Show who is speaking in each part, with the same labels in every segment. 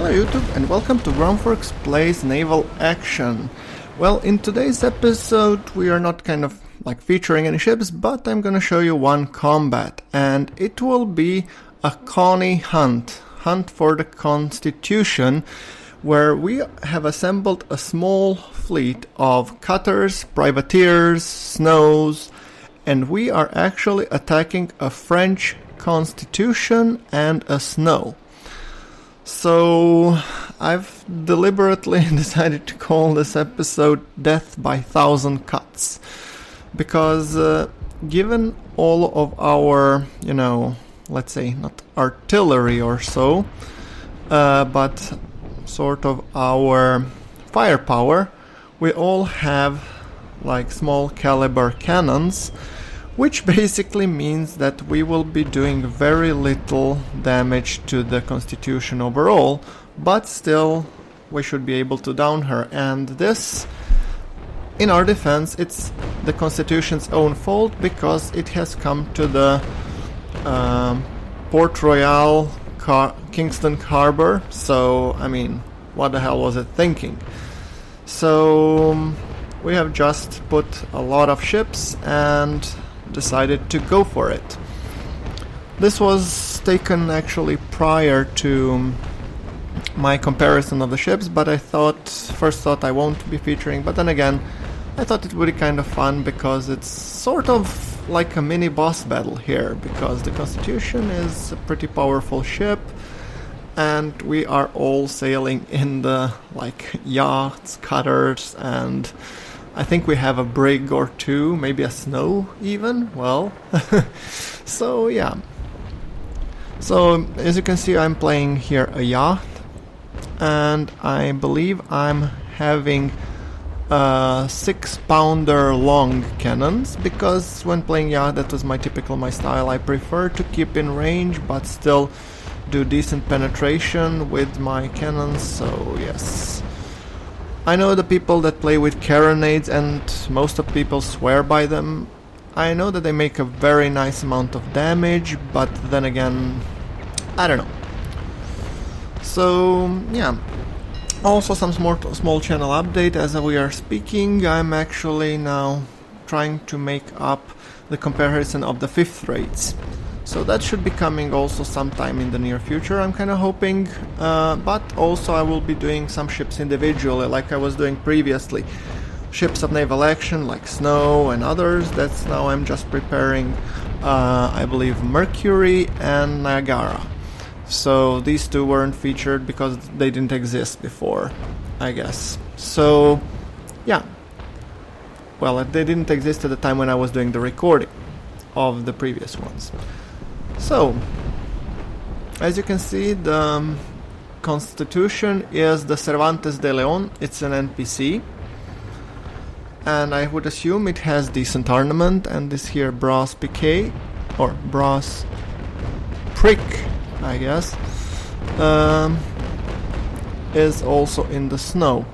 Speaker 1: Hello YouTube and welcome to GrunfWorks Plays Naval Action. Well, in today's episode we are not featuring any ships, but I'm gonna show you one combat, and it will be a Connie Hunt for the Constitution, where we have assembled a small fleet of cutters, privateers, snows, and we are actually attacking a French Constitution and a snow. So I've deliberately decided to call this episode Death by 1,000 Cuts, because given all of our, let's say not artillery or so, but sort of our firepower, we all have small caliber cannons, which basically means that we will be doing very little damage to the Constitution overall, but still we should be able to down her. And this, in our defense, it's the Constitution's own fault, because it has come to the Port Royal Kingston Harbor, so I mean, what the hell was it thinking? So we have just put a lot of ships and decided to go for it. This was taken actually prior to my comparison of the ships, but I first thought I won't be featuring, but then again I thought it would be kind of fun, because it's sort of like a mini boss battle here, because the Constitution is a pretty powerful ship and we are all sailing in the yachts, cutters, and I think we have a brig or two, maybe a snow even. Well, so yeah. So as you can see, I'm playing here a yacht, and I believe I'm having 6-pounder long cannons, because when playing yacht, that was my style. I prefer to keep in range but still do decent penetration with my cannons, so yes. I know the people that play with carronades, and most of people swear by them. I know that they make a very nice amount of damage, but then again, I don't know. So yeah. Also some small channel update as we are speaking. I'm actually now trying to make up the comparison of the 5th rates. So that should be coming also sometime in the near future, I'm kind of hoping, but also I will be doing some ships individually like I was doing previously. Ships of naval action like Snow and others. That's now I'm just preparing, I believe, Mercury and Niagara. So these two weren't featured because they didn't exist before, I guess. So yeah, well, they didn't exist at the time when I was doing the recording of the previous ones. So, as you can see, the Constitution is the Cervantes de Leon. It's an NPC, and I would assume it has decent armament, and this here brass piquet, or brass prick, I guess, is also in the snow.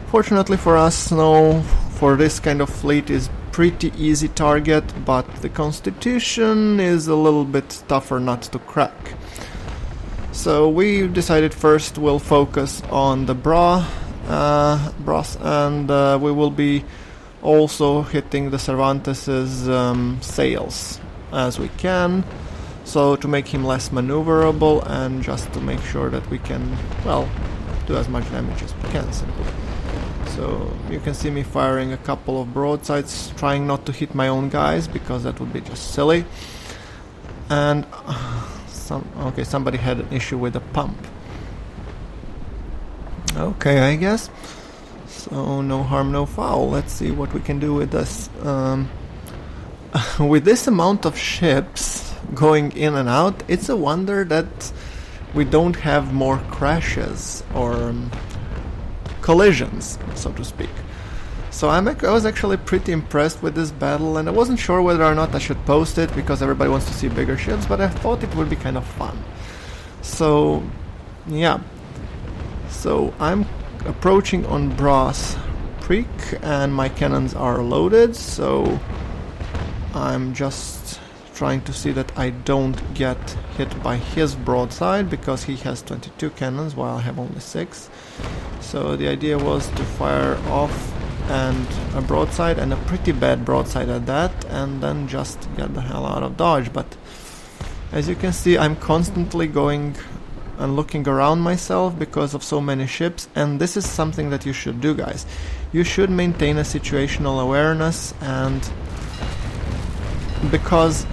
Speaker 1: Fortunately for us, snow for this kind of fleet is pretty easy target, but the Constitution is a little bit tougher nut to crack. So we decided first we'll focus on the brass, and we will be also hitting the Cervantes's sails as we can, so to make him less maneuverable and just to make sure that we can, well, do as much damage as we can simply. So you can see me firing a couple of broadsides, trying not to hit my own guys, because that would be just silly. And somebody had an issue with the pump. Okay, I guess. So no harm, no foul. Let's see what we can do with this. With this amount of ships going in and out, it's a wonder that we don't have more crashes or collisions, so to speak. So I was actually pretty impressed with this battle, and I wasn't sure whether or not I should post it, because everybody wants to see bigger ships, but I thought it would be kind of fun. So yeah, so I'm approaching on brass prick, and my cannons are loaded, so I'm just trying to see that I don't get hit by his broadside, because he has 22 cannons while I have only 6. So the idea was to fire off and a broadside, and a pretty bad broadside at that, and then just get the hell out of dodge. But as you can see, I'm constantly going and looking around myself because of so many ships, and this is something that you should do, guys. You should maintain a situational awareness, and because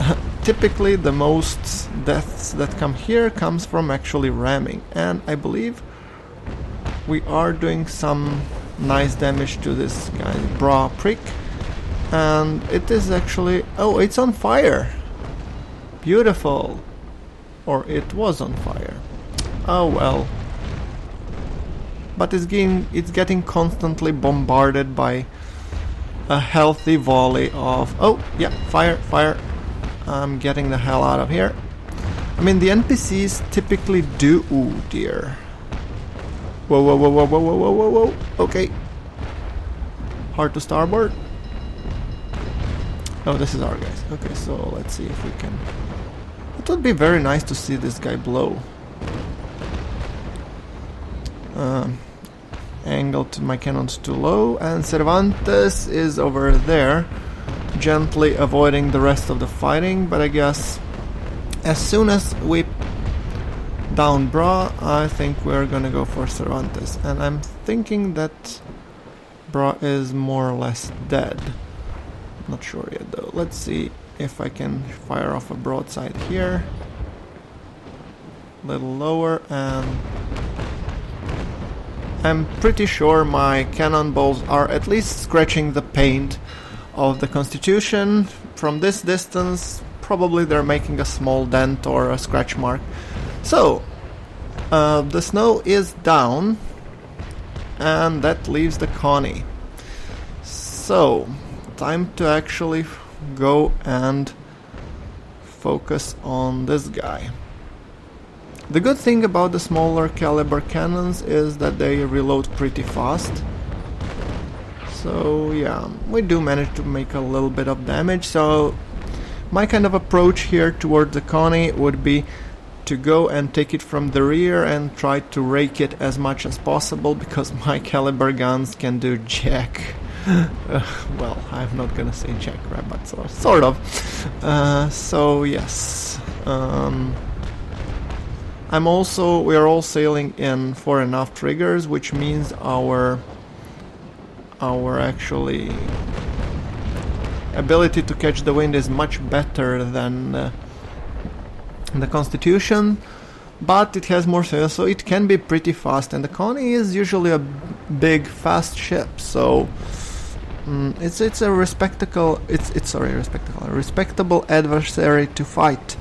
Speaker 1: typically the most deaths that come here comes from actually ramming, and I believe we are doing some nice damage to this guy, bra prick, and it is actually, oh, it's on fire. Beautiful. Or it was on fire. Oh well. But it's getting constantly bombarded by a healthy volley of, oh yeah, fire, fire. I'm getting the hell out of here. I mean, the NPCs typically do, ooh dear. Whoa, whoa, whoa, whoa, whoa, whoa, whoa, whoa, whoa. Okay. Hard to starboard. Oh, this is our guys. Okay, so let's see if we can... It would be very nice to see this guy blow. Angled my cannons too low, and Cervantes is over there, gently avoiding the rest of the fighting, but I guess as soon as we down Bra, I think we're gonna go for Cervantes, and I'm thinking that Bra is more or less dead. Not sure yet though. Let's see if I can fire off a broadside here. A little lower, and I'm pretty sure my cannonballs are at least scratching the paint of the Constitution. From this distance, probably they're making a small dent or a scratch mark. So, the snow is down, and that leaves the Connie. So, time to actually go and focus on this guy. The good thing about the smaller caliber cannons is that they reload pretty fast. So yeah, we do manage to make a little bit of damage. So my kind of approach here towards the Connie would be to go and take it from the rear and try to rake it as much as possible, because my caliber guns can do jack. Well, I'm not gonna say jack crap, but sort of. So yes. We are all sailing in fore and aft triggers, which means our actually ability to catch the wind is much better than the Constitution, but it has more sails, so it can be pretty fast, and the Connie is usually a big, fast ship, so it's a respectable adversary to fight.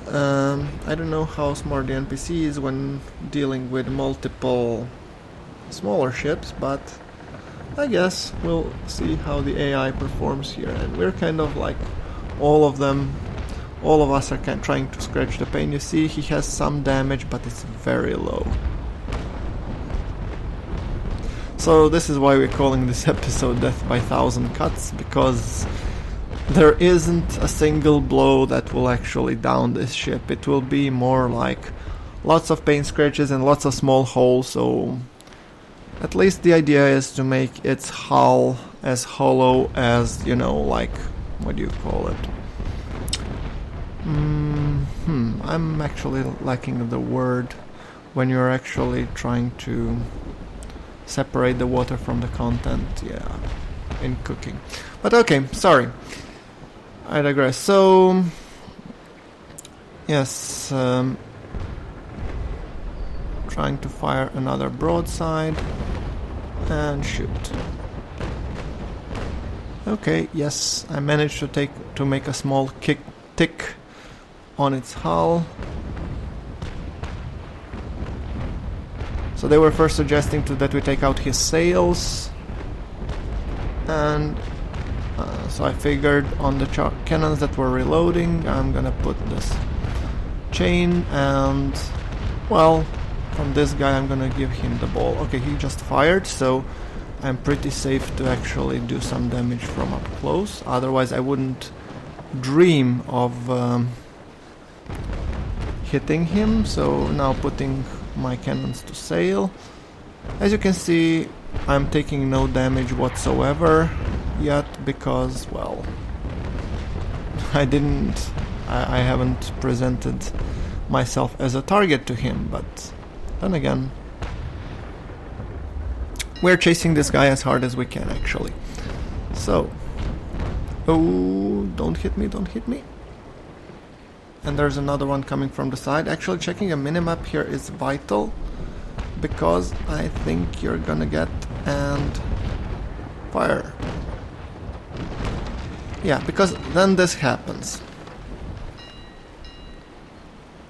Speaker 1: I don't know how smart the NPC is when dealing with multiple smaller ships, but I guess we'll see how the AI performs here. And we're kind of like all of us are kind of trying to scratch the paint. You see, he has some damage, but it's very low. So this is why we're calling this episode Death by 1,000 Cuts, because there isn't a single blow that will actually down this ship. It will be more like lots of paint scratches and lots of small holes, so at least the idea is to make its hull as hollow as, you know, like, what do you call it? I'm actually lacking the word when you're actually trying to separate the water from the content, yeah, in cooking. But okay, sorry. I digress. So, yes, trying to fire another broadside and shoot. Okay, yes, I managed to make a small tick on its hull. So they were first suggesting that we take out his sails, and so I figured on the cannons that were reloading, I'm gonna put this chain, and well, from this guy I'm gonna give him the ball. Okay, he just fired, so I'm pretty safe to actually do some damage from up close. Otherwise I wouldn't dream of hitting him, so now putting my cannons to sail. As you can see, I'm taking no damage whatsoever yet because, well, I haven't presented myself as a target to him, but then again, we're chasing this guy as hard as we can actually. So, oh, don't hit me, don't hit me. And there's another one coming from the side. Actually, checking a minimap here is vital, because I think you're gonna get and fire. Yeah, because then this happens.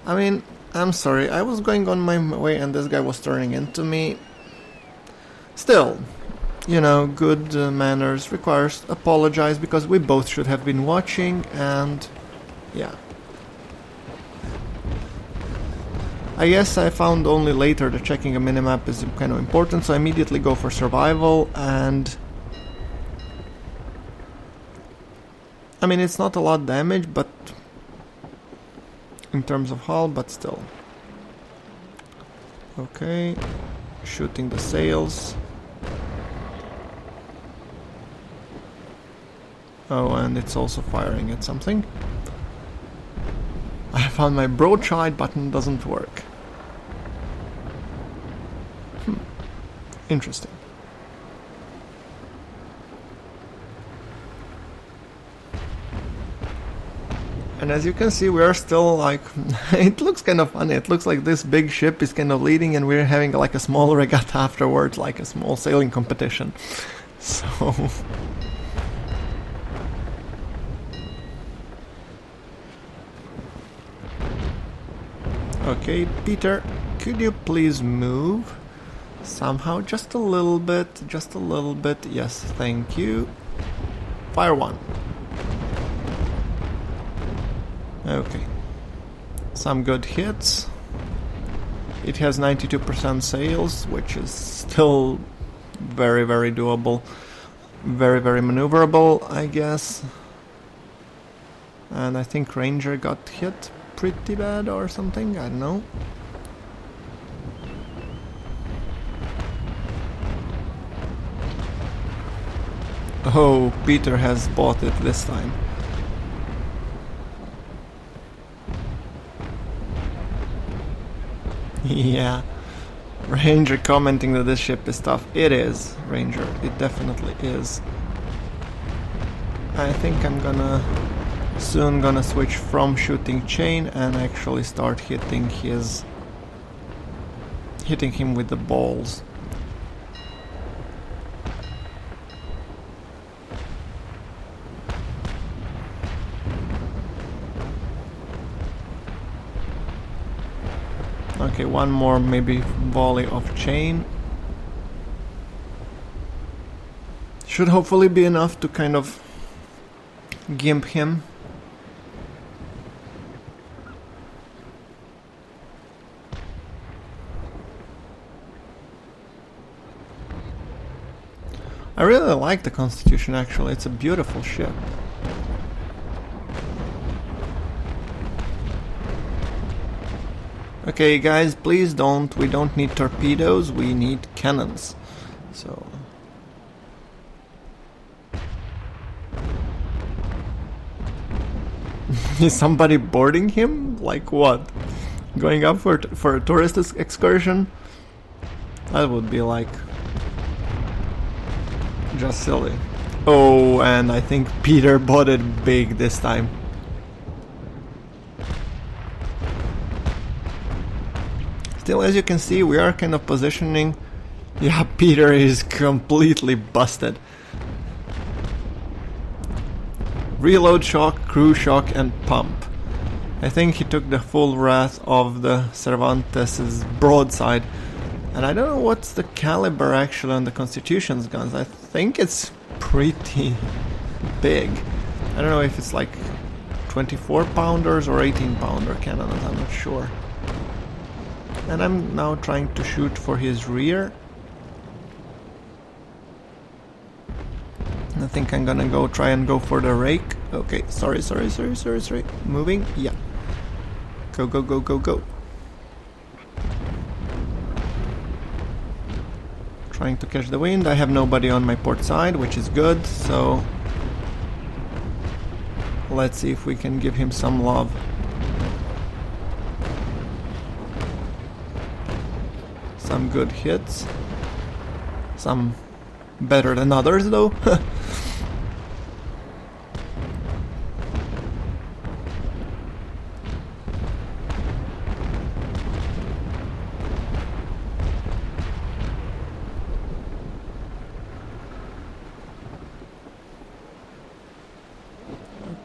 Speaker 1: I mean, I'm sorry, I was going on my way and this guy was turning into me. Still, you know, good manners requires apologize, because we both should have been watching, and yeah. I guess I found only later that checking a minimap is kind of important, so I immediately go for survival, and I mean, it's not a lot damage, but in terms of hull, but still. Okay, shooting the sails. Oh, and it's also firing at something. I found my broadside button doesn't work. Interesting. And as you can see, we are still like, it looks kind of funny. It looks like this big ship is kind of leading and we're having like a small regatta afterwards, like a small sailing competition. So... Okay, Peter, could you please move? Somehow, just a little bit, just a little bit. Yes, thank you. Fire one. Okay. Some good hits. It has 92% sails, which is still very, very doable. Very, very maneuverable, I guess. And I think Ranger got hit pretty bad or something, I don't know. Oh, Peter has bought it this time. Yeah, Ranger commenting that this ship is tough. It is, Ranger, it definitely is. I think I'm soon gonna switch from shooting chain and actually start hitting him with the balls. Okay, one more maybe volley of chain. Should hopefully be enough to kind of gimp him. I really like the Constitution actually, it's a beautiful ship. Okay guys, please we don't need torpedoes, we need cannons. So... Is somebody boarding him? Like what? Going up for a tourist excursion? That would be like... just silly. Oh, and I think Peter bought it big this time. Still, as you can see, we are kind of positioning... Yeah, Peter is completely busted. Reload shock, crew shock, and pump. I think he took the full wrath of the Cervantes' broadside. And I don't know what's the caliber actually on the Constitution's guns. I think it's pretty big. I don't know if it's like 24 pounders or 18 pounder cannons, I'm not sure. And I'm now trying to shoot for his rear. I think I'm gonna try and go for the rake. Okay, sorry. Moving, yeah. Go. Trying to catch the wind. I have nobody on my port side, which is good, so let's see if we can give him some love. Some good hits. Some better than others, though.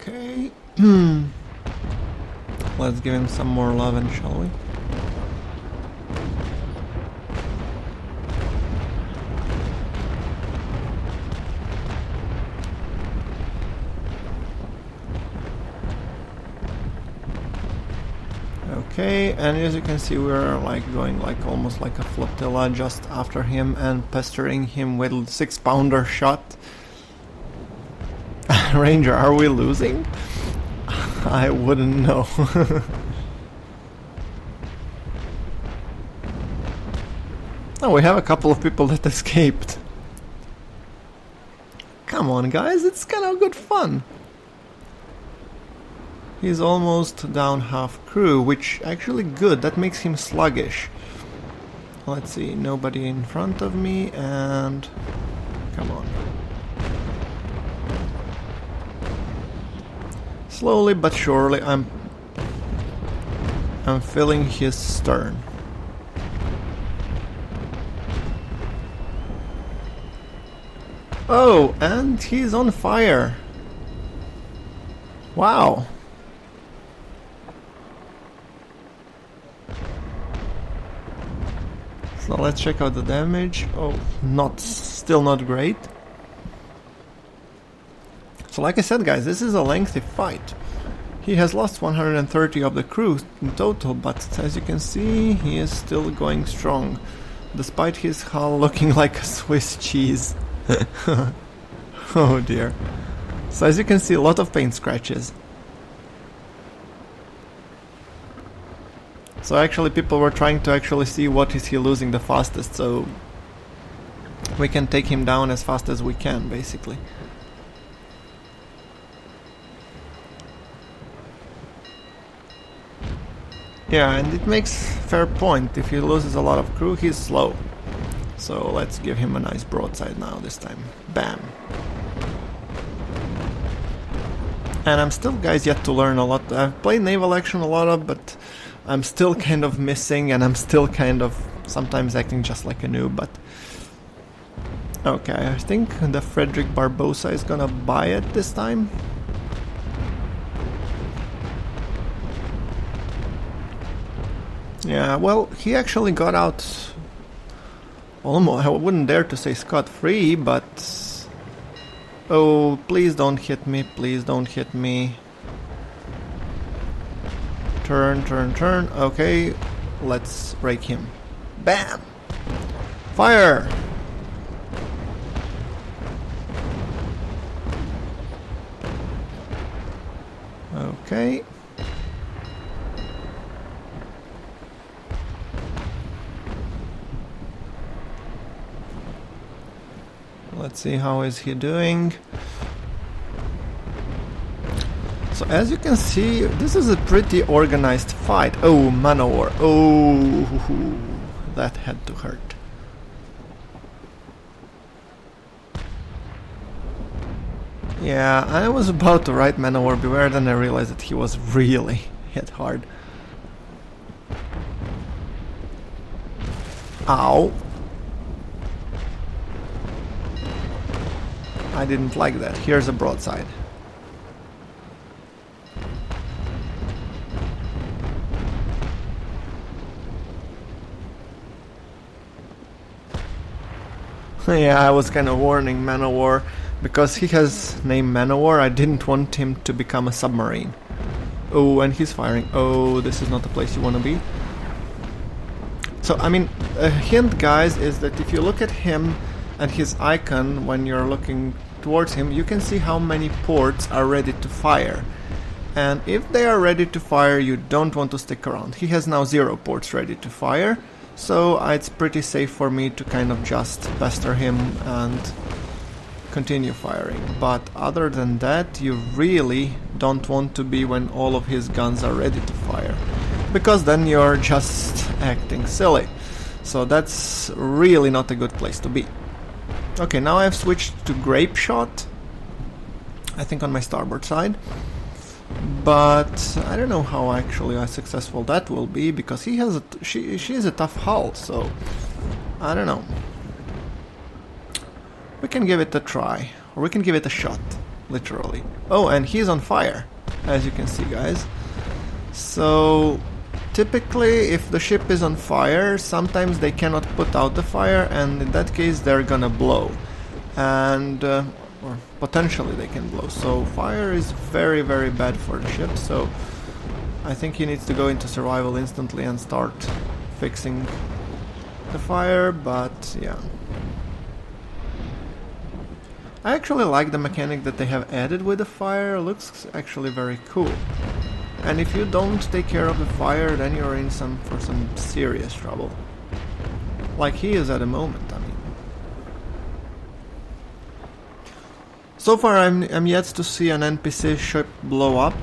Speaker 1: Okay. Let's give him some more loving, shall we? Okay, and as you can see, we're like going like almost like a flotilla just after him and pestering him with 6-pounder shot. Ranger, are we losing? I wouldn't know. Oh, we have a couple of people that escaped. Come on, guys, it's kind of good fun. He's almost down half crew, which actually good, that makes him sluggish. Let's see, nobody in front of me, and come on. Slowly but surely I'm filling his stern. Oh, and he's on fire. Wow. So let's check out the damage. Oh, still not great. So like I said, guys, this is a lengthy fight. He has lost 130 of the crew in total, but as you can see, he is still going strong, despite his hull looking like a Swiss cheese. Oh dear. So as you can see, a lot of paint scratches. So actually people were trying to actually see what is he losing the fastest, so we can take him down as fast as we can, basically. Yeah, and it makes fair point. If he loses a lot of crew, he's slow. So let's give him a nice broadside now this time. Bam! And I'm still, guys, yet to learn a lot. I've played naval action a lot of, but I'm still kind of missing, and I'm still kind of sometimes acting just like a noob, but... Okay, I think the Frederick Barbossa is gonna buy it this time. Yeah, well, he actually got out almost, I wouldn't dare to say scot-free, but... Oh, please don't hit me, please don't hit me. Turn. Okay, let's rake him. Bam! Fire! Okay. Let's see how is he doing. So as you can see, this is a pretty organized fight. Oh, man o' war. Oh, that had to hurt. Yeah, I was about to write man o' war beware, then I realized that he was really hit hard. Ow. I didn't like that. Here's a broadside. Yeah, I was kind of warning man o' war, because he has name man o' war. I didn't want him to become a submarine. Oh, and he's firing. Oh, this is not the place you want to be. So, I mean, a hint, guys, is that if you look at him and his icon when you're looking towards him, you can see how many ports are ready to fire. And if they are ready to fire, you don't want to stick around. He has now 0 ports ready to fire, so it's pretty safe for me to kind of just pester him and continue firing. But other than that, you really don't want to be when all of his guns are ready to fire, because then you're just acting silly. So that's really not a good place to be. Okay, now I've switched to grape shot, I think on my starboard side. But I don't know how actually successful that will be, because he has she is a tough hull, so I don't know. We can give it a try, or we can give it a shot, literally. Oh, and he's on fire, as you can see, guys. So typically, if the ship is on fire, sometimes they cannot put out the fire, and in that case they're gonna blow. And or potentially they can blow. So fire is very, very bad for the ship, so I think he needs to go into survival instantly and start fixing the fire, but yeah. I actually like the mechanic that they have added with the fire. It looks actually very cool. And if you don't take care of the fire, then you're in for some serious trouble. Like he is at the moment, I mean. So far I'm yet to see an NPC ship blow up.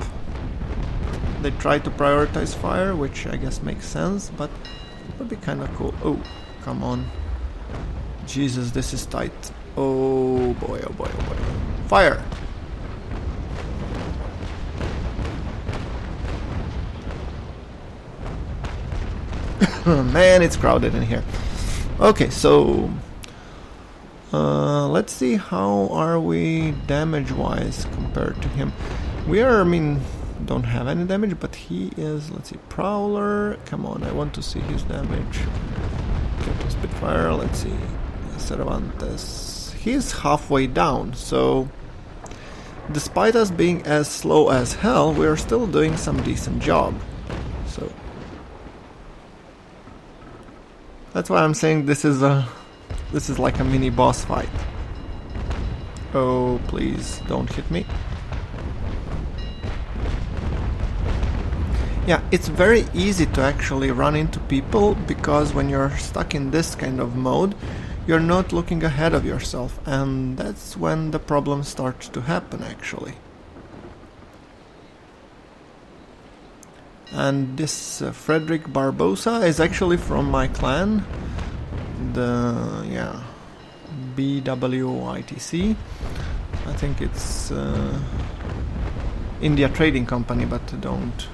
Speaker 1: They try to prioritize fire, which I guess makes sense, but it would be kinda cool. Oh, come on. Jesus, this is tight. Oh boy, oh boy, oh boy. Fire! Man, it's crowded in here. Okay, so let's see how are we damage-wise compared to him. We are, I mean, don't have any damage, but he is, let's see, Prowler. Come on, I want to see his damage. Captain Spitfire, let's see. Cervantes. He's halfway down, so despite us being as slow as hell, we're still doing some decent job. So that's why I'm saying this is like a mini boss fight. Oh, please don't hit me. Yeah, it's very easy to actually run into people, because when you're stuck in this kind of mode, you're not looking ahead of yourself, and that's when the problem starts to happen actually. And this Frederick Barbosa is actually from my clan, the BWITC. I think it's India Trading Company, but don't.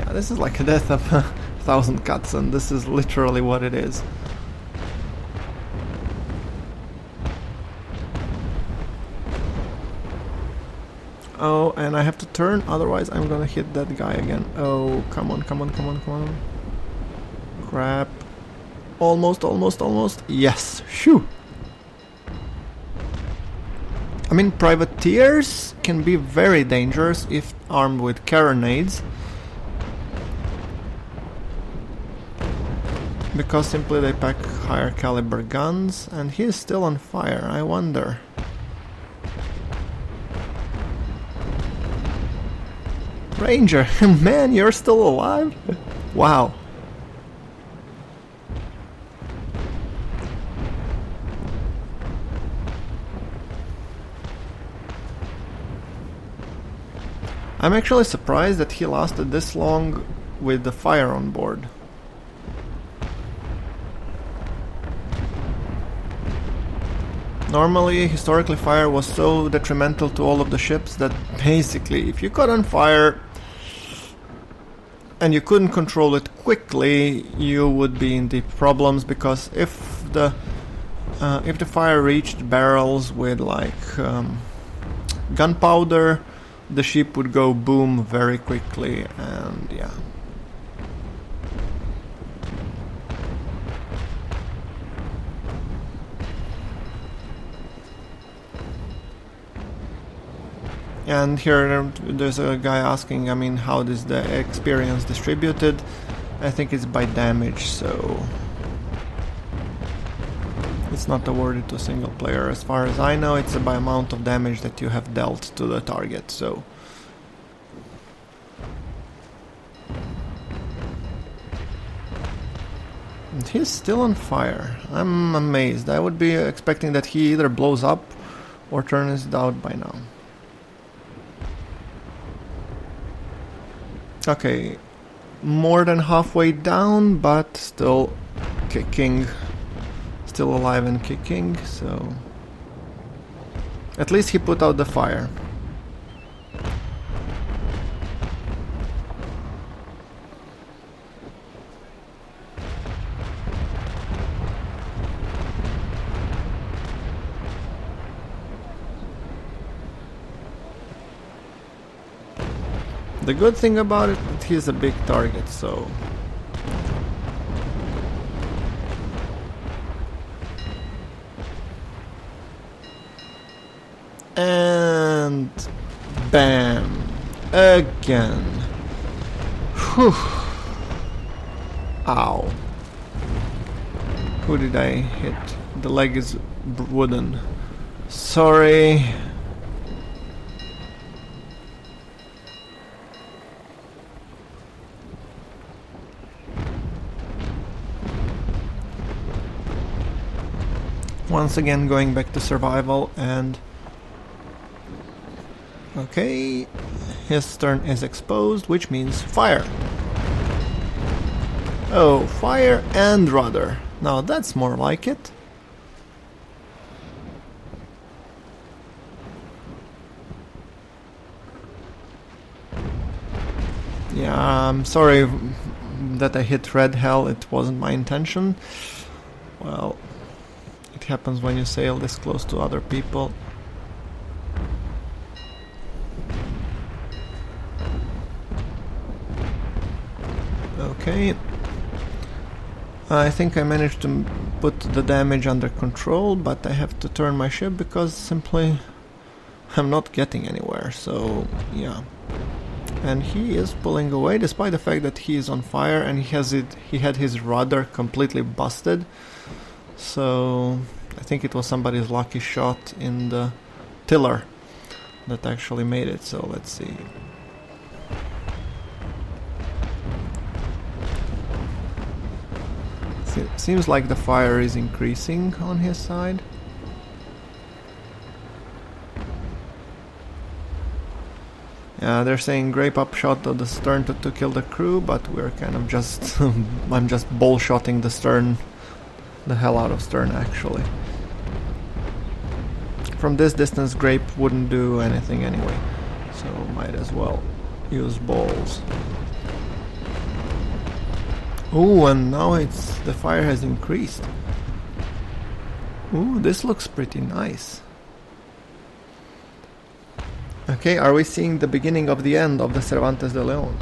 Speaker 1: Yeah, this is like a death of 1,000 cuts, and this is literally what it is. Oh, and I have to turn, otherwise I'm gonna hit that guy again. Oh, come on, come on, come on, come on. Crap. Almost, almost, almost. Yes, shoo! I mean, privateers can be very dangerous if armed with carronades, because simply they pack higher caliber guns, and he is still on fire. I wonder. Ranger, man, you're still alive? Wow. I'm actually surprised that he lasted this long with the fire on board. Normally, historically, fire was so detrimental to all of the ships that basically, if you caught on fire and you couldn't control it quickly, you would be in deep problems, because if the fire reached barrels with like gunpowder, the ship would go boom very quickly, and yeah. And here there's a guy asking, I mean, how is the experience distributed? I think it's by damage, so It's not awarded to single player. As far as I know, it's by amount of damage that you have dealt to the target, so... And he's still on fire. I'm amazed. I would be expecting that he either blows up or turns it out by now. Okay, more than halfway down, but still kicking. Still alive and kicking, so... At least he put out the fire. The good thing about it is that he's a big target, so... And... bam! Again! Whew! Ow! Who did I hit? The leg is wooden. Sorry! Once again going back to survival and... Okay, his stern is exposed, which means fire. Oh, fire and rudder. Now that's more like it. Yeah, I'm sorry that I hit red hell, it wasn't my intention. Well... It happens when you sail this close to other people. Okay. I think I managed to put the damage under control, but I have to turn my ship because simply I'm not getting anywhere, so yeah. And he is pulling away despite the fact that he is on fire and he had his rudder completely busted. So I think it was somebody's lucky shot in the tiller that actually made it, so let's see. Seems like the fire is increasing on his side. Yeah, they're saying grape up shot of the stern to kill the crew, but we're kind of just... I'm just bull-shotting the stern. The hell out of stern, actually. From this distance, grape wouldn't do anything anyway, so might as well use balls. Ooh, and now the fire has increased. Ooh, this looks pretty nice. Okay, are we seeing the beginning of the end of the Cervantes de Leon?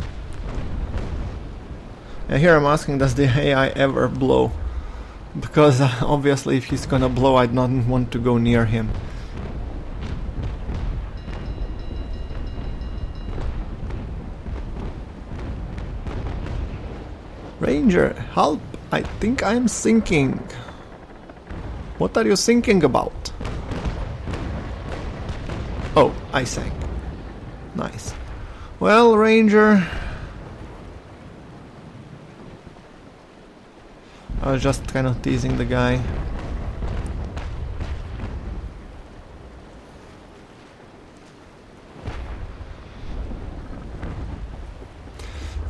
Speaker 1: And here I'm asking, does the AI ever blow? Because obviously if he's gonna blow, I'd not want to go near him. Ranger, help! I think I'm sinking. What are you thinking about? Oh, I sank. Nice. Well, Ranger... I was just kind of teasing the guy.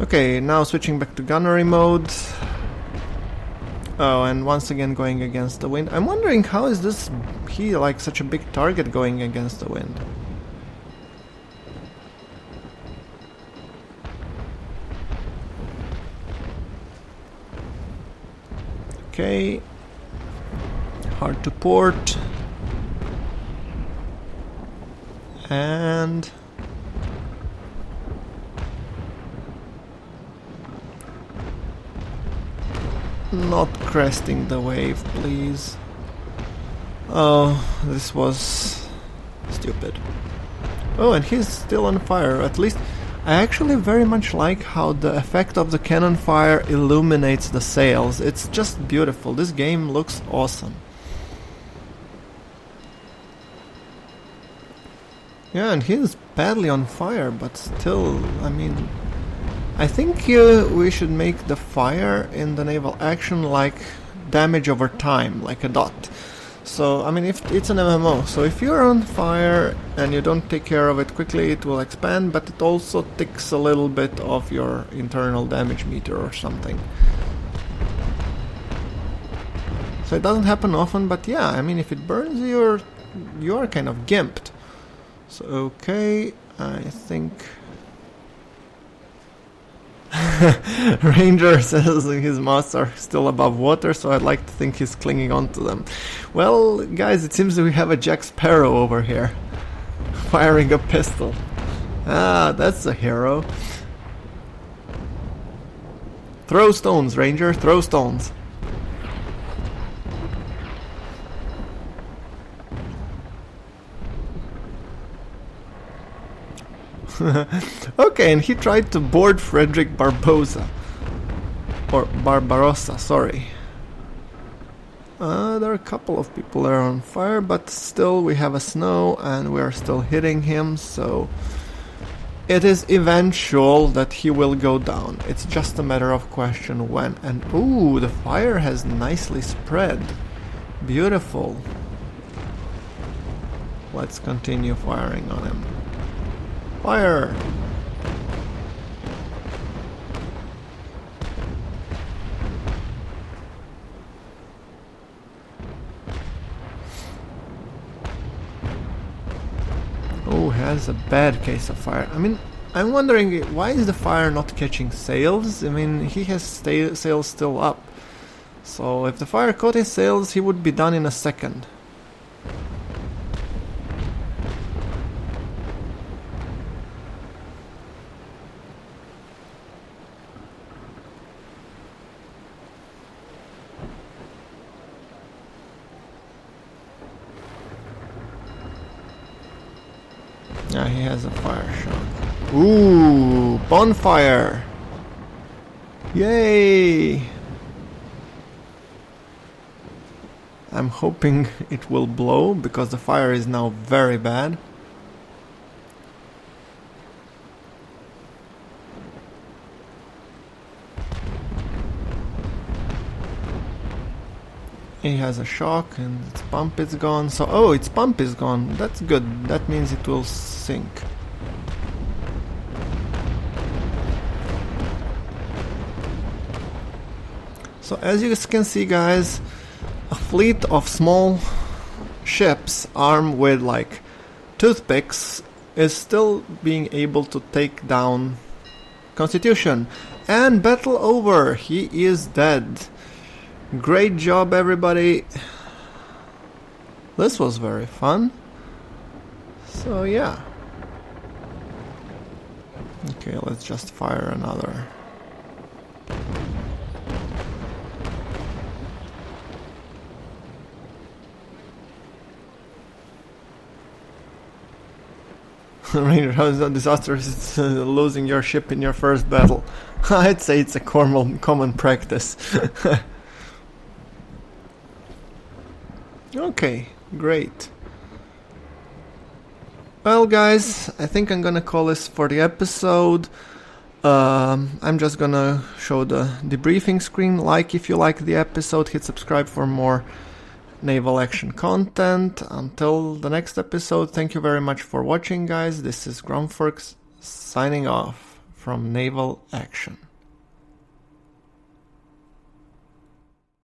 Speaker 1: Okay, now switching back to gunnery mode. Oh, and once again going against the wind. I'm wondering how is this he like such a big target going against the wind? Okay, hard to port, and not cresting the wave, please. Oh, this was stupid. Oh, and he's still on fire. At least I actually very much like how the effect of the cannon fire illuminates the sails. It's just beautiful. This game looks awesome. Yeah, and he's badly on fire, but still, I mean, I think we should make the fire in the naval action like damage over time, like a dot. So, I mean, if it's an MMO, so if you're on fire and you don't take care of it quickly, it will expand, but it also ticks a little bit of your internal damage meter or something. So it doesn't happen often, but yeah, I mean, if it burns, you're kind of gimped. So, okay, I think... Ranger says his masts are still above water, so I'd like to think he's clinging on to them. Well, guys, it seems that we have a Jack Sparrow over here, firing a pistol. Ah, that's a hero. Throw stones, Ranger, throw stones. Okay, and he tried to board Frederick Barbosa. Or Barbarossa, sorry. There are a couple of people that are on fire, but still we have a snow and we are still hitting him, so... It is eventual that he will go down. It's just a matter of question when. And ooh, the fire has nicely spread. Beautiful. Let's continue firing on him. Fire! Oh, has a bad case of fire. I mean, I'm wondering why is the fire not catching sails? I mean, he has sails still up. So if the fire caught his sails, he would be done in a second. Yeah, he has a fire shock. Ooh, bonfire! Yay! I'm hoping it will blow, because the fire is now very bad. He has a shock and its pump is gone. So, oh, its pump is gone. That's good. That means it will sink. So, as you can see, guys, a fleet of small ships armed with like toothpicks is still being able to take down Constitution. And battle over. He is dead. Great job, everybody. This was very fun. So yeah. Okay, let's just fire another. Ranger, how is that disastrous? It's losing your ship in your first battle. I'd say it's a common practice. Okay, great. Well, guys, I think I'm gonna call this for the episode. I'm just gonna show the debriefing screen. Like if you like the episode, hit subscribe for more naval action content. Until the next episode, thank you very much for watching, guys. This is GrunfWorks signing off from Naval Action.